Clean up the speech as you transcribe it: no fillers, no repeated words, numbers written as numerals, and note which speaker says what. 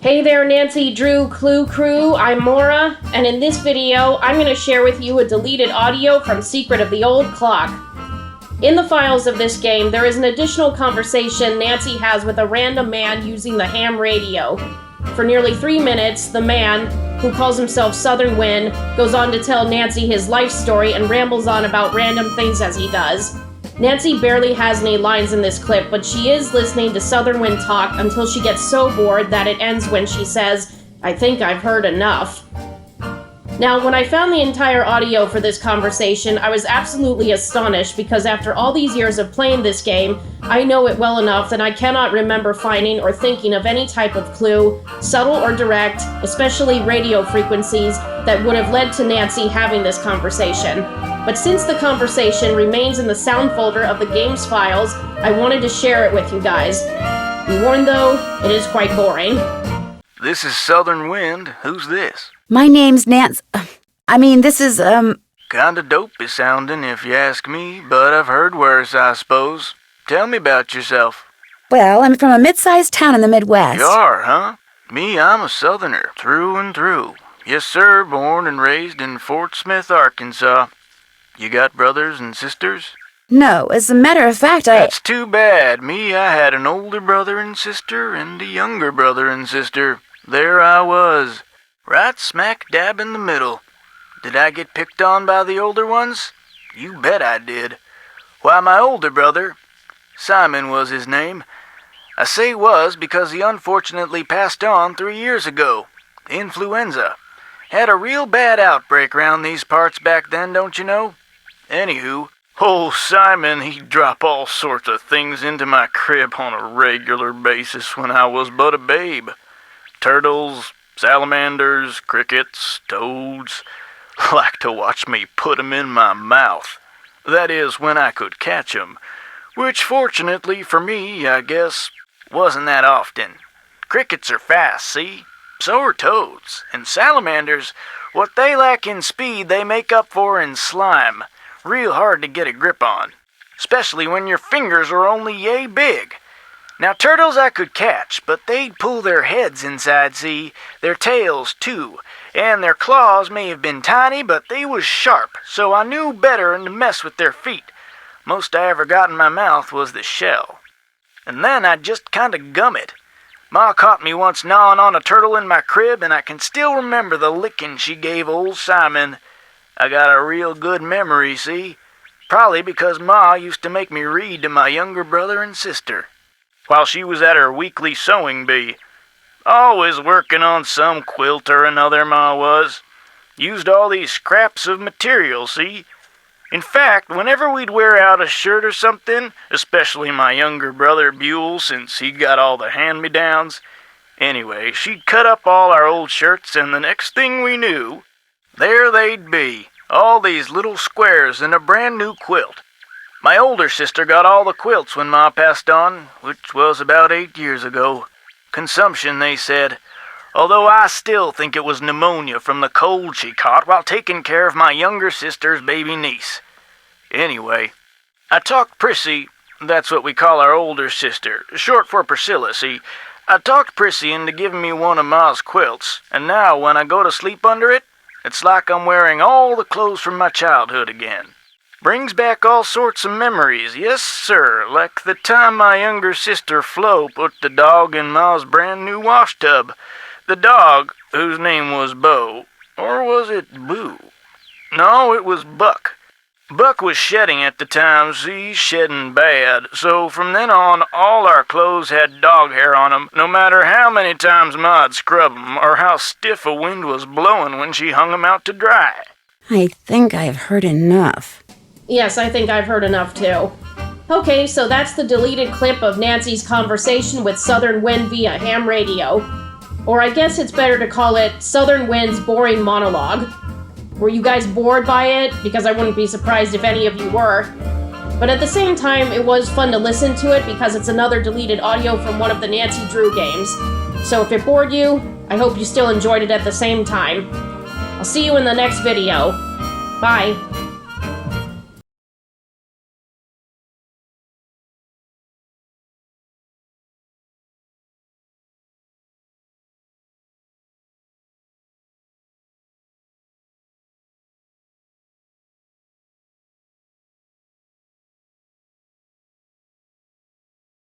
Speaker 1: Hey there, Nancy Drew Clue Crew, I'm Maura, and in this video, I'm going to share with you a deleted audio from Secret of the Old Clock. In the files of this game, there is an additional conversation Nancy has with a random man using the ham radio. For nearly 3 minutes, the man, who calls himself Southern Wind, goes on to tell Nancy his life story and rambles on about random things as he does. Nancy barely has any lines in this clip, but she is listening to Southern Wind talk until she gets so bored that it ends when she says, "I think I've heard enough." Now, when I found the entire audio for this conversation, I was absolutely astonished because after all these years of playing this game, I know it well enough that I cannot remember finding or thinking of any type of clue, subtle or direct, especially radio frequencies, that would have led to Nancy having this conversation. But since the conversation remains in the sound folder of the game's files, I wanted to share it with you guys. Be warned though, it is quite boring.
Speaker 2: This is Southern Wind. Who's this?
Speaker 3: My name's Nance. This is,
Speaker 2: Kinda dopey sounding if you ask me, but I've heard worse, I suppose. Tell me about yourself.
Speaker 3: Well, I'm from a mid-sized town in the Midwest.
Speaker 2: You are, huh? Me, I'm a Southerner, through and through. Yes, sir, born and raised in Fort Smith, Arkansas. You got brothers and sisters?
Speaker 3: No, as a matter of fact,
Speaker 2: That's too bad. Me, I had an older brother and sister, and a younger brother and sister. There I was, right smack dab in the middle. Did I get picked on by the older ones? You bet I did. Why, my older brother, Simon was his name. I say was because he unfortunately passed on 3 years ago. Influenza. Had a real bad outbreak round these parts back then, don't you know? Anywho, old Simon, he'd drop all sorts of things into my crib on a regular basis when I was but a babe. Turtles, salamanders, crickets, toads. Like to watch me put 'em in my mouth. That is, when I could catch 'em. Which, fortunately for me, I guess, wasn't that often. Crickets are fast, see? So are toads. And salamanders, what they lack in speed, they make up for in slime. Real hard to get a grip on. Especially when your fingers are only yay big. Now, turtles I could catch, but they'd pull their heads inside, see? Their tails, too. And their claws may have been tiny, but they was sharp, so I knew better than to mess with their feet. Most I ever got in my mouth was the shell. And then I'd just kinda gum it. Ma caught me once gnawing on a turtle in my crib, and I can still remember the licking she gave old Simon. I got a real good memory, see? Probably because Ma used to make me read to my younger brother and sister. While she was at her weekly sewing bee. Always working on some quilt or another, Ma was. Used all these scraps of material, see? In fact, whenever we'd wear out a shirt or something, especially my younger brother Buell, since he'd got all the hand-me-downs, anyway, she'd cut up all our old shirts, and the next thing we knew, there they'd be, all these little squares in a brand new quilt. My older sister got all the quilts when Ma passed on, which was about 8 years ago. Consumption, they said, although I still think it was pneumonia from the cold she caught while taking care of my younger sister's baby niece. Anyway, I talked Prissy, that's what we call our older sister, short for Priscilla, see? I talked Prissy into giving me one of Ma's quilts, and now when I go to sleep under it, it's like I'm wearing all the clothes from my childhood again. Brings back all sorts of memories, yes sir, like the time my younger sister Flo put the dog in Ma's brand new wash tub. The dog, whose name was Bo, or was it Boo? No, it was Buck. Buck was shedding at the time, see, shedding bad, so from then on all our clothes had dog hair on 'em, no matter how many times Ma'd scrub 'em, or how stiff a wind was blowing when she hung 'em out to dry.
Speaker 3: I think I've heard enough.
Speaker 1: Yes, I think I've heard enough too. Okay, so that's the deleted clip of Nancy's conversation with Southern Wind via ham radio. Or I guess it's better to call it Southern Wind's boring monologue. Were you guys bored by it? Because I wouldn't be surprised if any of you were. But at the same time, it was fun to listen to it because it's another deleted audio from one of the Nancy Drew games. So if it bored you, I hope you still enjoyed it at the same time. I'll see you in the next video. Bye.